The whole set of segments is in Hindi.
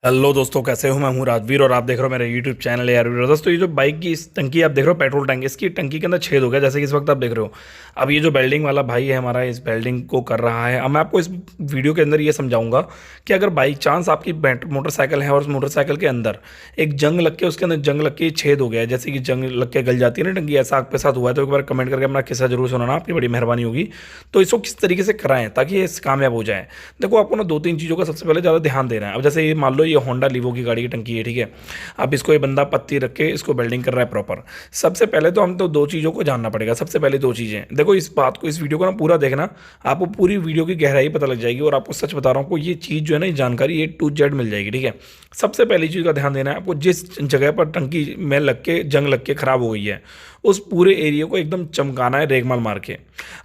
हेलो दोस्तों, कैसे हो? मैं हूं राजवीर और आप देख रहे हो मेरा यूट्यूब चैनल है यारवीर। दोस्तों, ये जो बाइक की इस टंकी आप देख रहे हो, पेट्रोल टंकी, इसकी टंकी के अंदर छेद हो गया, जैसे कि इस वक्त आप देख रहे हो। अब ये जो वेल्डिंग वाला भाई है हमारा, इस वेल्डिंग को कर रहा है। अब मैं आपको इस वीडियो के अंदर ये समझाऊंगा कि अगर बाई चांस आपकी मोटरसाइकिल है और उस मोटरसाइकिल के अंदर एक जंग लग के, उसके अंदर जंग लग के छेद हो गया है, जैसे कि जंग लग के गल जाती है ना टंकी, ऐसा आपके साथ हुआ है तो एक बार कमेंट करके अपना किस्सा जरूर सुनाना, आपकी बड़ी मेहरबानी होगी। तो इसको किस तरीके से कराएं ताकि ये कामयाब हो जाए। देखो, आपको ना दो तीन चीज़ों का सबसे पहले ज़्यादा ध्यान देना है। अब जैसे ये मान लो, ये होंडा लीवो की गाड़ी की टंकी है, ठीक है। अब इसको ये बंदा पत्ती रख के इसको वेल्डिंग कर रहा है प्रॉपर। सबसे पहले तो हम तो दो चीज़ों को जानना पड़ेगा। सबसे पहले दो चीज़ें देखो, इस बात को, इस वीडियो को ना पूरा देखना, आपको पूरी वीडियो की गहराई पता लग जाएगी। और आपको सच बता रहा हूँ, आपको ये चीज़ जो है ना, ये जानकारी A to Z मिल जाएगी, ठीक है। सबसे पहली चीज़ का ध्यान देना है आपको, जिस जगह पर टंकी में लग के जंग लग के खराब हो गई है, उस पूरे एरिया को एकदम चमकाना है रेगमाल मार के।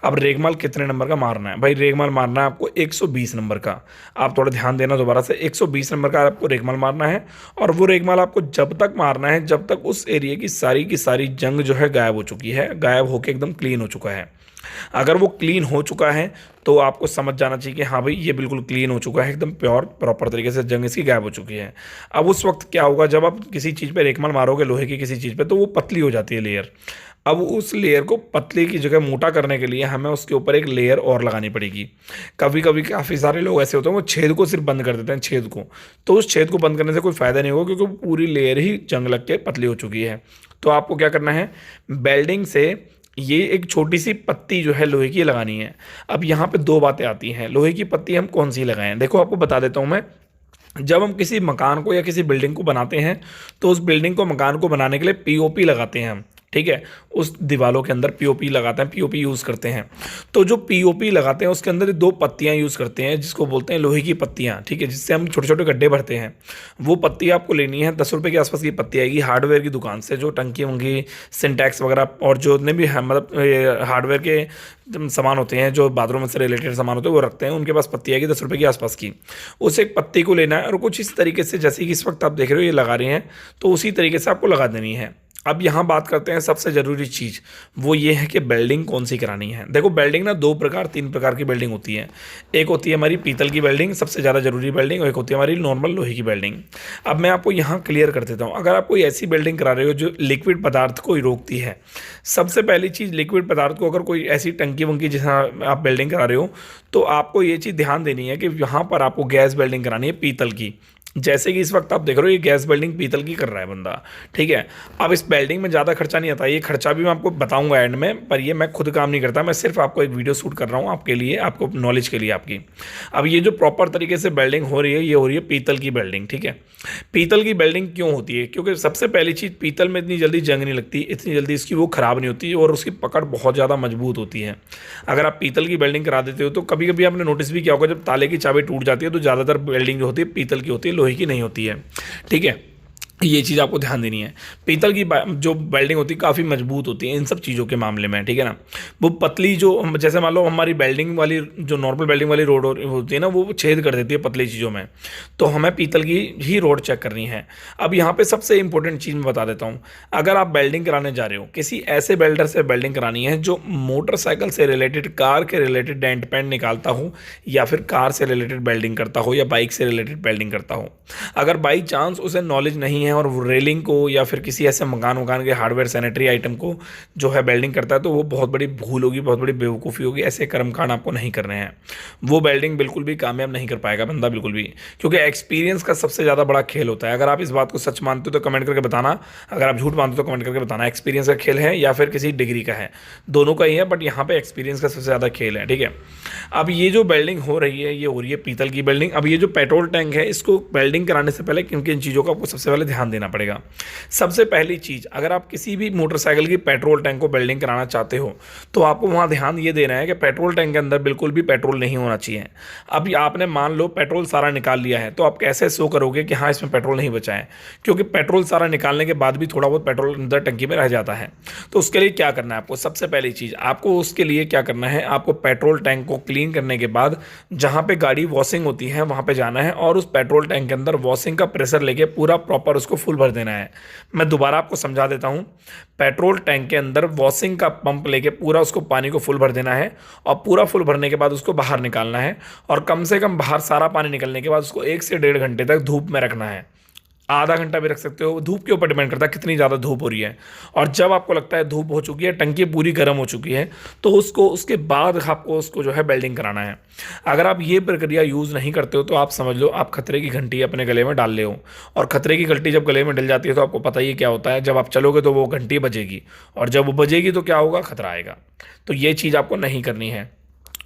अब रेगमाल कितने नंबर का मारना है भाई? रेगमाल मारना है आपको 120 नंबर का। आप थोड़ा ध्यान देना दोबारा से, 120 नंबर का आपको रेगमाल मारना है। और वो रेगमाल आपको जब तक मारना है जब तक उस एरिया की सारी जंग जो है गायब हो चुकी है, गायब होकर एकदम क्लीन हो चुका है। अगर वो क्लीन हो चुका है तो आपको समझ जाना चाहिए कि हाँ भाई, ये बिल्कुल क्लीन हो चुका है, एकदम प्योर प्रॉपर तरीके से जंग इसकी गायब हो चुकी है। अब उस वक्त क्या होगा, जब आप किसी चीज़ पे रेगमाल मारोगे, लोहे की किसी चीज़ पे, तो वो पतली हो जाती है लेयर। अब उस लेयर को पतले की जगह मोटा करने के लिए हमें उसके ऊपर एक लेयर और लगानी पड़ेगी। कभी कभी काफ़ी सारे लोग ऐसे होते हैं, वो छेद को सिर्फ बंद कर देते हैं, छेद को। तो उस छेद को बंद करने से कोई फ़ायदा नहीं होगा, क्योंकि वो पूरी लेयर ही जंग लग के पतली हो चुकी है। तो आपको क्या करना है, बेल्डिंग से ये एक छोटी सी पत्ती जो है लोहे की लगानी है। अब यहाँ पे दो बातें आती हैं, लोहे की पत्ती हम कौन सी लगाएं। देखो, आपको बता देता हूँ मैं। जब हम किसी मकान को या किसी बिल्डिंग को बनाते हैं, तो उस बिल्डिंग को, मकान को बनाने के लिए पीओपी लगाते हैं हम, ठीक है। उस दीवालों के अंदर पीओपी लगाते हैं, पीओपी यूज़ करते हैं। तो जो पीओपी लगाते हैं उसके अंदर दो पत्तियां यूज़ करते हैं, जिसको बोलते हैं लोहे की पत्तियां, ठीक है, जिससे हम छोटे छोटे गड्ढे भरते हैं। वो पत्ती आपको लेनी है, 10 रुपये के आसपास की पत्ती आएगी हार्डवेयर की दुकान से, जो टंकी वंकी, सिंटैक्स वगैरह और जो जितने भी मतलब हार्डवेयर के सामान होते हैं, जो बाथरूम से रिलेटेड सामान होते हैं, वो रखते हैं, उनके पास पत्ती आएगी 10 रुपये के आसपास की। उस एक पत्ती को लेना है और कुछ इस तरीके से, जैसे कि इस वक्त आप देख रहे हो ये लगा रहे हैं, तो उसी तरीके से आपको लगा देनी है। अब यहाँ बात करते हैं सबसे ज़रूरी चीज़, वो ये है कि बेल्डिंग कौन सी करानी है। देखो, बेल्डिंग ना दो प्रकार, तीन प्रकार की बेल्डिंग होती है। एक होती है हमारी पीतल की बेल्डिंग, सबसे ज़्यादा ज़रूरी बेल्डिंग, और एक होती है हमारी नॉर्मल लोहे की बेल्डिंग। अब मैं आपको यहाँ क्लियर कर देता हूँ। अगर आप कोई ऐसी बेल्डिंग करा रहे हो जो लिक्विड पदार्थ को रोकती है, सबसे पहली चीज़, लिक्विड पदार्थ को, अगर कोई ऐसी टंकी वंकी जहाँ आप बेल्डिंग करा रहे हो, तो आपको ये चीज़ ध्यान देनी है कि यहाँ पर आपको गैस बेल्डिंग करानी है पीतल की। जैसे कि इस वक्त आप देख रहे हो, ये गैस वेल्डिंग पीतल की कर रहा है बंदा, ठीक है। अब इस वेल्डिंग में ज़्यादा खर्चा नहीं आता, ये खर्चा भी मैं आपको बताऊंगा एंड में, पर ये मैं खुद काम नहीं करता, मैं सिर्फ आपको एक वीडियो शूट कर रहा हूँ आपके लिए, आपको नॉलेज के लिए आपकी। अब ये जो प्रॉपर तरीके से वेल्डिंग हो रही है, ये हो रही है पीतल की वेल्डिंग, ठीक है। पीतल की वेल्डिंग क्यों होती है? क्योंकि सबसे पहली चीज़, पीतल में इतनी जल्दी जंग नहीं लगती, इतनी जल्दी इसकी वो ख़राब नहीं होती, और उसकी पकड़ बहुत ज़्यादा मजबूत होती है। अगर आप पीतल की वेल्डिंग करा देते हो, तो कभी कभी आपने नोटिस भी किया होगा, जब ताले की चाबी टूट जाती है तो ज़्यादातर वेल्डिंग जो होती है पीतल की होती है, लोहे की नहीं होती है, ठीक है। ये चीज़ आपको ध्यान देनी है। पीतल की जो वेल्डिंग होती है काफ़ी मजबूत होती है इन सब चीज़ों के मामले में, ठीक है ना। वो पतली जो, जैसे मान लो हमारी वेल्डिंग वाली, जो नॉर्मल वेल्डिंग वाली रोड होती है ना, वो छेद कर देती है पतली चीज़ों में, तो हमें पीतल की ही रोड चेक करनी है। अब यहाँ पे सबसे इंपॉर्टेंट चीज़ मैं बता देता हूँ। अगर आप वेल्डिंग कराने जा रहे हो, किसी ऐसे वेल्डर से वेल्डिंग करानी है जो मोटरसाइकिल से रिलेटेड, कार के रिलेटेड डेंट पेंट निकालता हो, या फिर कार से रिलेटेड वेल्डिंग करता हो, या बाइक से रिलेटेड वेल्डिंग करता हो। अगर बाई चांस उसे नॉलेज नहीं है और वो रेलिंग को या फिर किसी ऐसे मकान वकान के हार्डवेयर सैनिटरी आइटम को जो है वेल्डिंग करता है, तो वो बहुत बड़ी भूल होगी, बहुत बड़ी बेवकूफ़ी होगी। ऐसे कर्मकांड आपको नहीं करने हैं। वो वेल्डिंग बिल्कुल भी कामयाब नहीं कर पाएगा बंदा, बिल्कुल भी, क्योंकि एक्सपीरियंस का सबसे ज़्यादा बड़ा खेल होता है। अगर आप इस बात को सच मानते हो तो कमेंट करके बताना, अगर आप झूठ मानते हो तो कमेंट करके बताना। एक्सपीरियंस का खेल है या फिर किसी डिग्री का है, दोनों का ही है, बट यहाँ पे एक्सपीरियंस का सबसे ज़्यादा खेल है, ठीक है। अब ये जो वेल्डिंग हो रही है, ये हो रही है पीतल की वेल्डिंग। अब ये जो पेट्रोल टैंक है, इसको वेल्डिंग कराने से पहले किन किन चीज़ों का आपको सबसे पहले ध्यान देना पड़ेगा। सबसे पहली चीज़, अगर आप किसी भी मोटरसाइकिल की पेट्रोल टैंक को वेल्डिंग कराना चाहते हो, तो आपको वहाँ ध्यान ये देना है कि पेट्रोल टैंक के अंदर बिल्कुल भी पेट्रोल नहीं होना चाहिए। अब आपने मान लो पेट्रोल सारा निकाल लिया है, तो आप कैसे शो करोगे कि हाँ इसमें पेट्रोल नहीं बचा है? क्योंकि पेट्रोल सारा निकालने के बाद भी थोड़ा बहुत पेट्रोल अंदर टंकी में रह जाता है। तो उसके लिए क्या करना है आपको? सबसे पहली चीज़ आपको उसके लिए क्या करना है, आपको पेट्रोल टैंक को क्लीन करने के बाद जहाँ पे गाड़ी वॉशिंग होती है वहाँ पे जाना है, और उस पेट्रोल टैंक के अंदर वॉशिंग का प्रेशर लेके पूरा प्रॉपर उसको फुल भर देना है। मैं दोबारा आपको समझा देता हूँ। पेट्रोल टैंक के अंदर वॉशिंग का पंप लेके पूरा उसको पानी को फुल भर देना है और पूरा फुल भरने के बाद उसको बाहर निकालना है और कम से कम बाहर सारा पानी निकलने के बाद उसको 1 से 1.5 घंटे तक धूप में रखना है। आधा घंटा भी रख सकते हो, धूप के ऊपर डिपेंड करता है कितनी ज़्यादा धूप हो रही है। और जब आपको लगता है धूप हो चुकी है, टंकी पूरी गर्म हो चुकी है, तो उसके बाद आपको उसको जो है वेल्डिंग कराना है। अगर आप ये प्रक्रिया यूज़ नहीं करते हो तो आप समझ लो आप खतरे की घंटी अपने गले में डाल ले हो। और खतरे की घंटी जब गले में डल जाती है तो आपको पता ही क्या होता है, जब आप चलोगे तो वो घंटी बजेगी और जब वो बजेगी तो क्या होगा, खतरा आएगा। तो ये चीज़ आपको नहीं करनी है।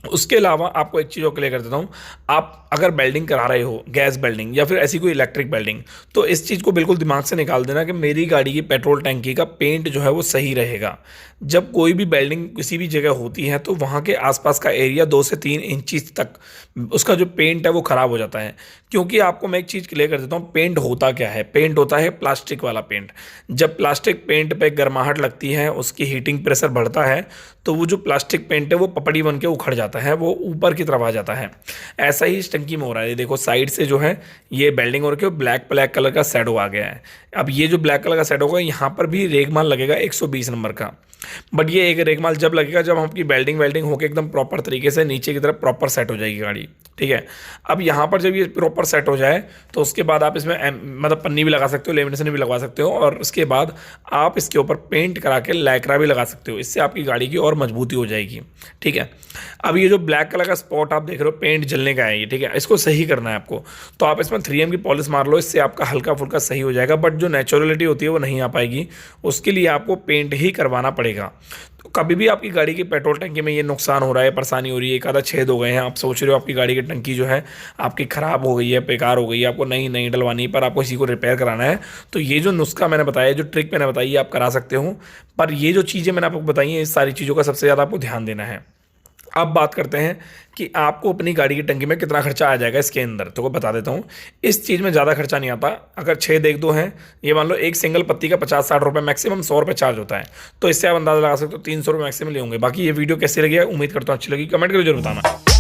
उसके अलावा आपको एक चीज़ और क्लियर कर देता हूँ। आप अगर वेल्डिंग करा रहे हो, गैस वेल्डिंग या फिर ऐसी कोई इलेक्ट्रिक वेल्डिंग, तो इस चीज़ को बिल्कुल दिमाग से निकाल देना कि मेरी गाड़ी की पेट्रोल टंकी का पेंट जो है वो सही रहेगा। जब कोई भी वेल्डिंग किसी भी जगह होती है तो वहाँ के आसपास का एरिया 2 से 3 इंच तक उसका जो पेंट है वो ख़राब हो जाता है। क्योंकि आपको मैं एक चीज़ क्लियर कर देता हूँ, पेंट होता क्या है, पेंट होता है प्लास्टिक वाला पेंट। जब प्लास्टिक पेंट पे गर्माहट लगती है, उसकी हीटिंग प्रेशर बढ़ता है, तो वो जो प्लास्टिक पेंट है वो पपड़ी बन के उखड़ जाता है, वो ऊपर की तरफ आ जाता है। ऐसा ही इस टंकी में हो रहा है। ये देखो साइड से जो है ये वेल्डिंग हो रखी है, ब्लैक ब्लैक कलर का शैडो आ गया है। अब ये जो ब्लैक कलर का शैडो होगा, यहाँ पर भी रेगमाल लगेगा 120 नंबर का। बट ये एक रेगमाल जब लगेगा जब आपकी वेल्डिंग होकर एकदम प्रॉपर तरीके से नीचे की तरफ प्रॉपर सेट हो जाएगी गाड़ी, ठीक है। अब यहाँ पर जब ये प्रॉपर सेट हो जाए तो उसके बाद आप इसमें मतलब पन्नी भी लगा सकते हो, लेमिनेशन भी लगवा सकते हो और उसके बाद आप इसके ऊपर पेंट करा के लैक्रा भी लगा सकते हो। इससे आपकी गाड़ी की और मजबूती हो जाएगी, ठीक है। अब ये जो ब्लैक कलर का स्पॉट आप देख रहे हो, पेंट जलने का है ये, ठीक है। इसको सही करना है आपको, तो आप इसमें 3M की पॉलिश मार लो, इससे आपका हल्का फुल्का सही हो जाएगा। बट जो नेचुरलिटी होती है वो नहीं आ पाएगी, उसके लिए आपको पेंट ही करवाना पड़ेगा। तो कभी भी आपकी गाड़ी की पेट्रोल टंकी में ये नुकसान हो रहा है, परेशानी हो रही है, एक आधा छेद हो गए हैं, आप सोच रहे हो आपकी गाड़ी की टंकी जो है आपकी ख़राब हो गई है, बेकार हो गई है, आपको नई नहीं डलवानी, पर आपको इसी को रिपेयर कराना है, तो ये जो नुस्खा मैंने बताया, जो ट्रिक मैंने बताई, आप करा सकते हो। पर ये जो चीज़ें मैंने आपको बताई हैं, इस सारी चीज़ों का सबसे ज़्यादा आपको ध्यान देना है। अब बात करते हैं कि आपको अपनी गाड़ी की टंकी में कितना खर्चा आ जाएगा इसके अंदर, तो बता देता हूँ। इस चीज़ में ज़्यादा खर्चा नहीं आता। अगर 6 एक 2 हैं, ये मान लो एक सिंगल पत्ती का 50-60 रुपये मैक्सिमम 100 रुपये चार्ज होता है, तो इससे आप अंदाज़ा लगा सकते हो 300 रुपये मैक्सिमम ले होंगे। बाकी ये वीडियो कैसी लगी है, उम्मीद करता हूँ अच्छी लगी, कमेंट करके जरूर बताना।